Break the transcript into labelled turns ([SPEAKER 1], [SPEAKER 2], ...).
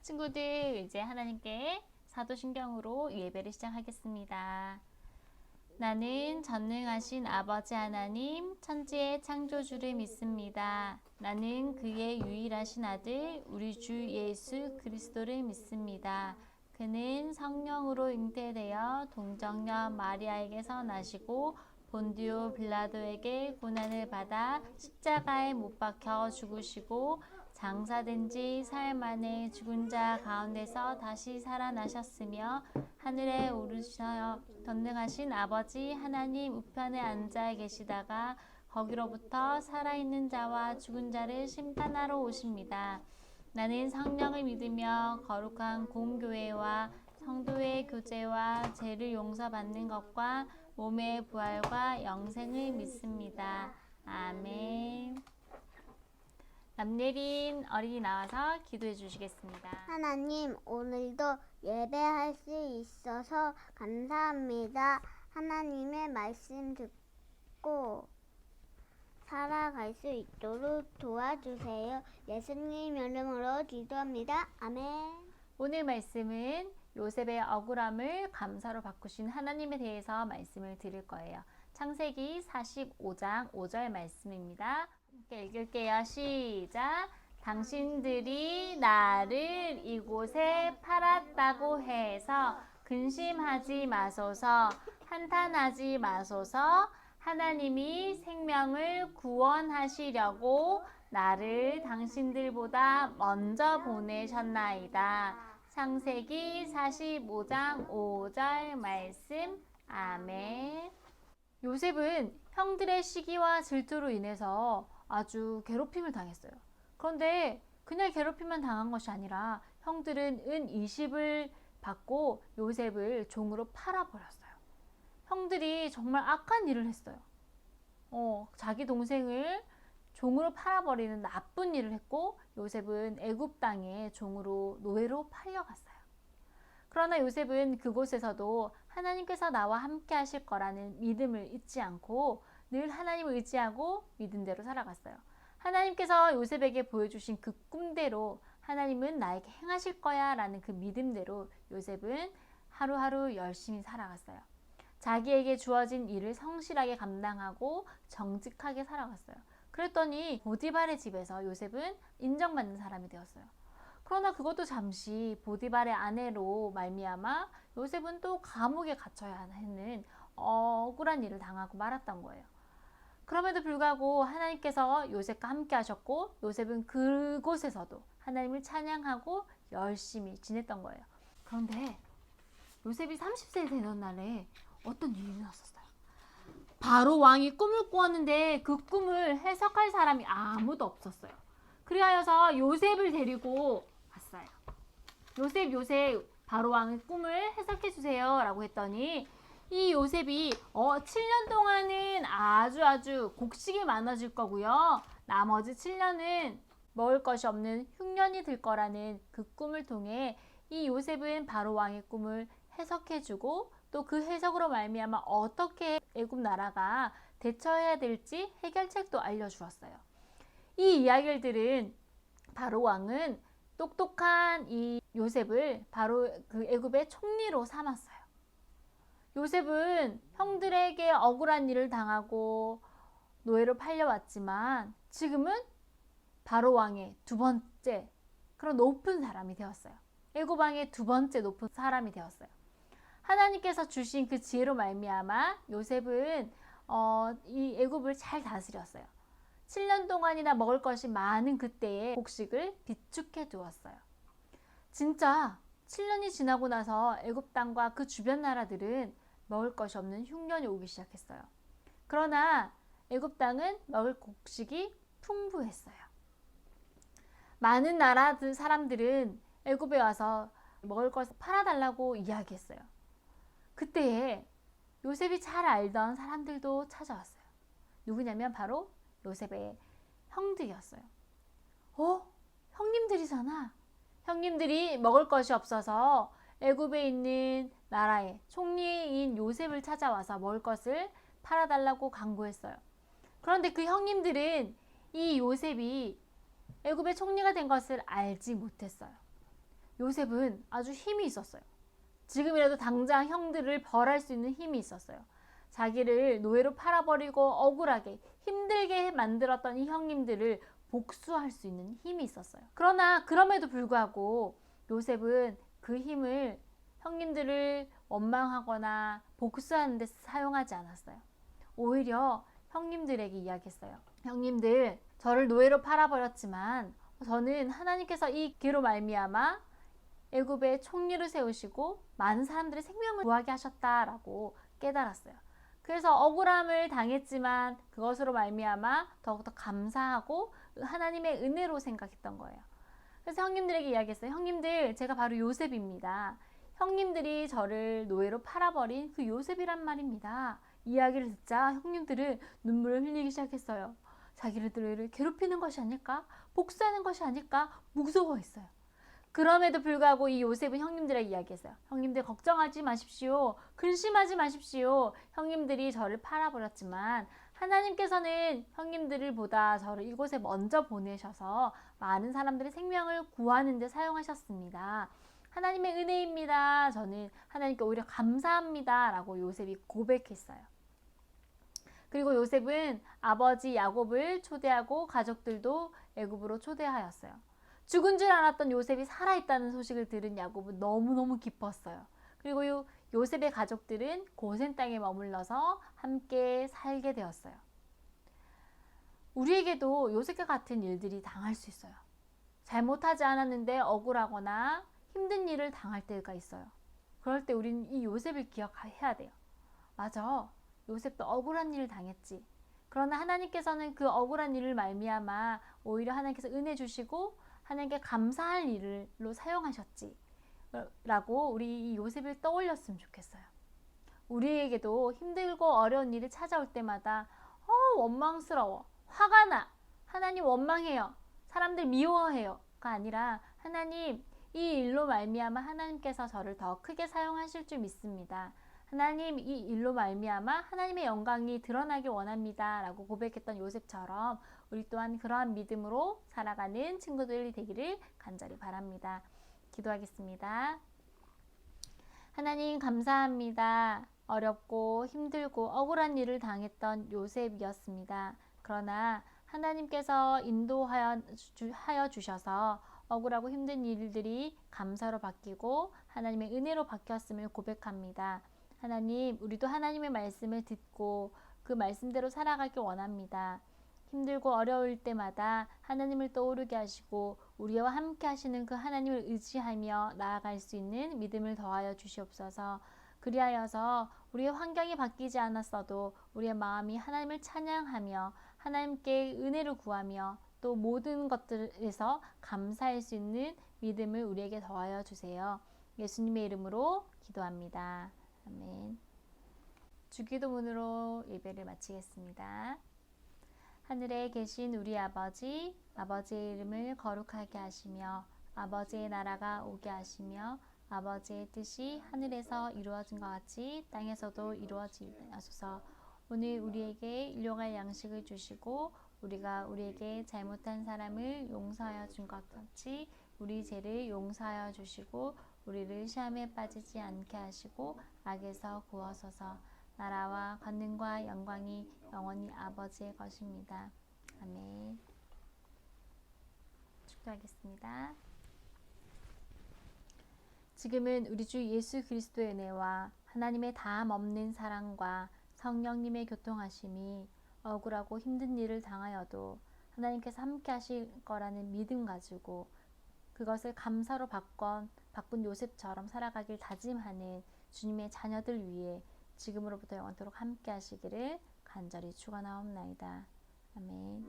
[SPEAKER 1] 친구들, 이제 하나님께 사도신경으로 예배를 시작하겠습니다. 나는 전능하신 아버지 하나님, 천지의 창조주를 믿습니다. 나는 그의 유일하신 아들, 우리 주 예수 그리스도를 믿습니다. 그는 성령으로 잉태되어 동정녀 마리아에게서 나시고 본디오 빌라도에게 고난을 받아 십자가에 못 박혀 죽으시고 장사된 지 사흘 만에 죽은 자 가운데서 다시 살아나셨으며 하늘에 오르셔 전능하신 아버지 하나님 우편에 앉아 계시다가 거기로부터 살아있는 자와 죽은 자를 심판하러 오십니다. 나는 성령을 믿으며 거룩한 공교회와 성도의 교제와 죄를 용서받는 것과 몸의 부활과 영생을 믿습니다. 아멘. 남예린 어린이 나와서 기도해 주시겠습니다.
[SPEAKER 2] 하나님, 오늘도 예배할 수 있어서 감사합니다. 하나님의 말씀 듣고 살아갈 수 있도록 도와주세요. 예수님 이름으로 기도합니다. 아멘.
[SPEAKER 1] 오늘 말씀은 요셉의 억울함을 감사로 바꾸신 하나님에 대해서 말씀을 드릴 거예요. 창세기 45장 5절 말씀입니다. 함께 읽을게요. 시작. 당신들이 나를 이곳에 팔았다고 해서 근심하지 마소서, 한탄하지 마소서. 하나님이 생명을 구원하시려고 나를 당신들보다 먼저 보내셨나이다. 창세기 45장 5절 말씀. 아멘. 요셉은 형들의 시기와 질투로 인해서 아주 괴롭힘을 당했어요. 그런데 그냥 괴롭힘만 당한 것이 아니라 형들은 은 20을 받고 요셉을 종으로 팔아버렸어요. 형들이 정말 악한 일을 했어요. 자기 동생을 종으로 팔아버리는 나쁜 일을 했고 요셉은 애굽 땅에 종으로 노예로 팔려갔어요. 그러나 요셉은 그곳에서도 하나님께서 나와 함께 하실 거라는 믿음을 잊지 않고 늘 하나님을 의지하고 믿은 대로 살아갔어요. 하나님께서 요셉에게 보여주신 그 꿈대로 하나님은 나에게 행하실 거야 라는 그 믿음대로 요셉은 하루하루 열심히 살아갔어요. 자기에게 주어진 일을 성실하게 감당하고 정직하게 살아갔어요. 그랬더니 보디발의 집에서 요셉은 인정받는 사람이 되었어요. 그러나 그것도 잠시 보디발의 아내로 말미암아 요셉은 또 감옥에 갇혀야 하는 억울한 일을 당하고 말았던 거예요. 그럼에도 불구하고 하나님께서 요셉과 함께 하셨고 요셉은 그곳에서도 하나님을 찬양하고 열심히 지냈던 거예요. 그런데 요셉이 30세 되던 날에 어떤 일이 일어났었어요. 바로 왕이 꿈을 꾸었는데 그 꿈을 해석할 사람이 아무도 없었어요. 그리하여서 요셉을 데리고 왔어요. 요셉 바로 왕의 꿈을 해석해 주세요 라고 했더니 이 요셉이 7년 동안은 아주 곡식이 많아질 거고요. 나머지 7년은 먹을 것이 없는 흉년이 들 거라는 그 꿈을 통해 이 요셉은 바로 왕의 꿈을 해석해 주고 또 그 해석으로 말미암아 어떻게 애굽 나라가 대처해야 될지 해결책도 알려주었어요. 이 이야기를 들은 바로 왕은 똑똑한 이 요셉을 바로 그 애굽의 총리로 삼았어요. 요셉은 형들에게 억울한 일을 당하고 노예로 팔려왔지만 지금은 바로 왕의 두 번째 그런 높은 사람이 되었어요. 애굽 왕의 두 번째 높은 사람이 되었어요. 하나님께서 주신 그 지혜로 말미암아 요셉은 이 애굽을 잘 다스렸어요. 7년 동안이나 먹을 것이 많은 그때의 곡식을 비축해 두었어요. 진짜 7년이 지나고 나서 애굽 땅과 그 주변 나라들은 먹을 것이 없는 흉년이 오기 시작했어요. 그러나 애굽 땅은 먹을 곡식이 풍부했어요. 많은 나라 사람들은 애굽에 와서 먹을 것을 팔아달라고 이야기했어요. 그때에 요셉이 잘 알던 사람들도 찾아왔어요. 누구냐면 바로 요셉의 형들이었어요. 형님들이잖아. 형님들이 먹을 것이 없어서 애굽에 있는 나라의 총리인 요셉을 찾아와서 먹을 것을 팔아달라고 강구했어요. 그런데 그 형님들은 이 요셉이 애굽의 총리가 된 것을 알지 못했어요. 요셉은 아주 힘이 있었어요. 지금이라도 당장 형들을 벌할 수 있는 힘이 있었어요. 자기를 노예로 팔아버리고 억울하게 힘들게 만들었던 이 형님들을 복수할 수 있는 힘이 있었어요. 그러나 그럼에도 불구하고 요셉은 그 힘을 형님들을 원망하거나 복수하는 데 사용하지 않았어요. 오히려 형님들에게 이야기했어요. 형님들, 저를 노예로 팔아버렸지만 저는 하나님께서 이 기로 말미암아 애굽에 총리를 세우시고 많은 사람들의 생명을 구하게 하셨다라고 깨달았어요. 그래서 억울함을 당했지만 그것으로 말미암아 더욱더 감사하고 하나님의 은혜로 생각했던 거예요. 그래서 형님들에게 이야기했어요. 형님들, 제가 바로 요셉입니다. 형님들이 저를 노예로 팔아버린 그 요셉이란 말입니다. 이야기를 듣자 형님들은 눈물을 흘리기 시작했어요. 자기들을 괴롭히는 것이 아닐까? 복수하는 것이 아닐까? 무서워했어요. 그럼에도 불구하고 이 요셉은 형님들에게 이야기했어요. 형님들 걱정하지 마십시오. 근심하지 마십시오. 형님들이 저를 팔아버렸지만 하나님께서는 형님들을 보다 저를 이곳에 먼저 보내셔서 많은 사람들의 생명을 구하는 데 사용하셨습니다. 하나님의 은혜입니다. 저는 하나님께 오히려 감사합니다. 라고 요셉이 고백했어요. 그리고 요셉은 아버지 야곱을 초대하고 가족들도 애굽으로 초대하였어요. 죽은 줄 알았던 요셉이 살아있다는 소식을 들은 야곱은 너무너무 기뻤어요. 그리고 요셉의 가족들은 고센 땅에 머물러서 함께 살게 되었어요. 우리에게도 요셉과 같은 일들이 당할 수 있어요. 잘못하지 않았는데 억울하거나 힘든 일을 당할 때가 있어요. 그럴 때 우리는 이 요셉을 기억해야 돼요. 맞아, 요셉도 억울한 일을 당했지. 그러나 하나님께서는 그 억울한 일을 말미암아 오히려 하나님께서 은혜 주시고 하나님께 감사할 일로 사용하셨지 라고 우리 이 요셉을 떠올렸으면 좋겠어요. 우리에게도 힘들고 어려운 일이 찾아올 때마다 원망스러워, 화가 나, 하나님 원망해요, 사람들 미워해요 가 아니라 하나님, 이 일로 말미암아 하나님께서 저를 더 크게 사용하실 줄 믿습니다. 하나님, 이 일로 말미암아 하나님의 영광이 드러나길 원합니다 라고 고백했던 요셉처럼 우리 또한 그러한 믿음으로 살아가는 친구들이 되기를 간절히 바랍니다. 기도하겠습니다. 하나님, 감사합니다. 어렵고 힘들고 억울한 일을 당했던 요셉이었습니다. 그러나 하나님께서 인도하여 주셔서 억울하고 힘든 일들이 감사로 바뀌고 하나님의 은혜로 바뀌었음을 고백합니다. 하나님, 우리도 하나님의 말씀을 듣고 그 말씀대로 살아가길 원합니다. 힘들고 어려울 때마다 하나님을 떠오르게 하시고 우리와 함께 하시는 그 하나님을 의지하며 나아갈 수 있는 믿음을 더하여 주시옵소서. 그리하여서 우리의 환경이 바뀌지 않았어도 우리의 마음이 하나님을 찬양하며 하나님께 은혜를 구하며 또 모든 것들에서 감사할 수 있는 믿음을 우리에게 더하여 주세요. 예수님의 이름으로 기도합니다. 아멘. 주기도문으로 예배를 마치겠습니다. 하늘에 계신 우리 아버지, 아버지의 이름을 거룩하게 하시며 아버지의 나라가 오게 하시며 아버지의 뜻이 하늘에서 이루어진 것 같이 땅에서도 이루어지게 하소서. 오늘 우리에게 일용할 양식을 주시고 우리가 우리에게 잘못한 사람을 용서하여 준 것 같이 우리 죄를 용서하여 주시고 우리를 시험에 빠지지 않게 하시고 악에서 구하소서. 나라와 권능과 영광이 영원히 아버지의 것입니다. 아멘. 축도하겠습니다. 지금은 우리 주 예수 그리스도의 은혜와 하나님의 다함 없는 사랑과 성령님의 교통하심이 억울하고 힘든 일을 당하여도 하나님께서 함께 하실 거라는 믿음 가지고 그것을 감사로 바꾼 요셉처럼 살아가길 다짐하는 주님의 자녀들 위해 지금으로부터 영원토록 함께 하시기를 간절히 축원하옵나이다. 아멘.